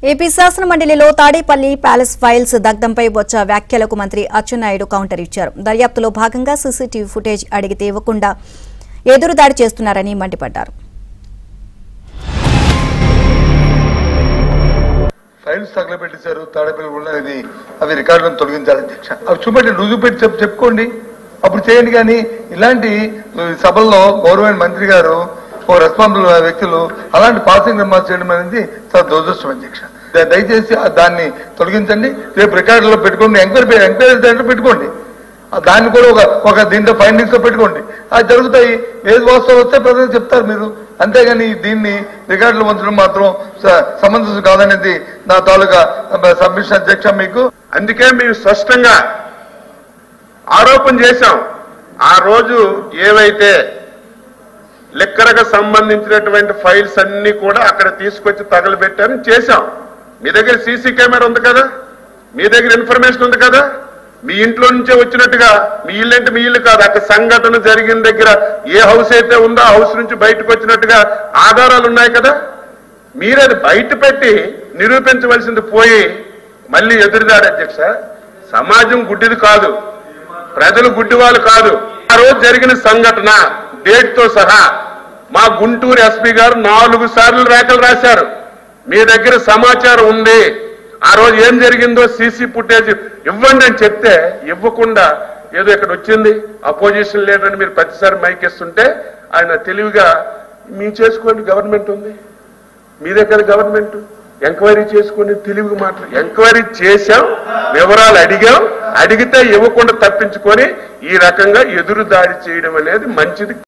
AP శాసన మండలిలో Tadepalli palace files దగ్ధంపై వచ్చ వ్యాఖ్యలకు మంత్రి అచ్చెన్నాయుడు కౌంటర్ ఇచ్చారు. దర్యాప్తులో భాగంగా సీసీటీవీ ఫుటేజ్ అడిగితే ఇవ్వకుండా ఎదురుదాడి చేస్తున్నారని మండిపడ్డారు. ఫైల్స్ తగలబెట్టేశారు తాడేపల్లి ఉన్నది, అవి రికార్డులను తొలగించాలి అధ్యక్ష. అవి చూపెట్టి రుజువు పెట్టి చెప్పుకోండి, అప్పుడు చేయండి. కానీ ఇలాంటి సభల్లో గౌరవమైన మంత్రి గారు ఓ రెస్పాన్సిబుల్ వ్యక్తులు అలాంటి పాసింగ్ రిమార్క్స్ చేయడం అనేది చాలా దురదృష్టం అధ్యక్ష. దయచేసి దాన్ని తొలగించండి. రేపు రికార్డులో పెట్టుకోండి, ఎంక్వైరీ దాంట్లో పెట్టుకోండి. దాన్ని కూడా ఒక దీంట్లో ఫైండింగ్స్ లో పెట్టుకోండి. అది జరుగుతాయి. ఏది వాస్తవం వస్తే ప్రజలు చెప్తారు మీరు. అంతేగాని దీన్ని రికార్డులు ఉంచడం మాత్రం సమంజసం కాదనేది నా తాలూకా సబ్మిషన్ అధ్యక్ష. మీకు అందుకే మేము స్పష్టంగా ఆరోపణ చేశాం. ఆ రోజు ఏవైతే లెక్కరకు సంబంధించినటువంటి ఫైల్స్ అన్ని కూడా అక్కడ తీసుకొచ్చి తగలబెట్టారని చేశాం. మీ దగ్గర సీసీ కెమెరా ఉంది కదా, మీ దగ్గర ఇన్ఫర్మేషన్ ఉంది కదా, మీ ఇంట్లో నుంచే వచ్చినట్టుగా, మీ ఇల్లు అంటే మీ ఇల్లు కాదు, అక్కడ సంఘటన జరిగిన దగ్గర ఏ హౌస్ అయితే ఉందో ఆ హౌస్ నుంచి బయటకు వచ్చినట్టుగా ఆధారాలు ఉన్నాయి కదా. మీరు అది బయట పెట్టి నిరూపించవలసింది పోయి మళ్ళీ ఎదురుదారు అధ్యక్ష. సమాజం గుడ్డిది కాదు, ప్రజలు గుడ్డివాళ్ళు కాదు. ఆ రోజు జరిగిన సంఘటన డేట్ తో సహా మా గుంటూరు ఎస్పీ గారు 4 సార్లు రేఖలు రాశారు. మీ దగ్గర సమాచారం ఉంది, ఆ రోజు ఏం జరిగిందో సీసీ ఫుటేజ్ ఇవ్వండి అని చెప్తే ఇవ్వకుండా ఏదో ఇక్కడ వచ్చింది అపోజిషన్ లీడర్ అని మీరు ప్రతిసారి మైక్ ఇస్తుంటే ఆయన తెలివిగా మీ చేసుకోండి, గవర్నమెంట్ ఉంది మీ దగ్గర, గవర్నమెంట్ ఎంక్వైరీ చేసుకుని తెలివిగా మాట్లాడు. ఎంక్వైరీ చేశాం, వివరాలు అడిగాం, అడిగితే ఇవ్వకుండా తప్పించుకొని ఈ రకంగా ఎదురు దాడి చేయడం అనేది మంచిది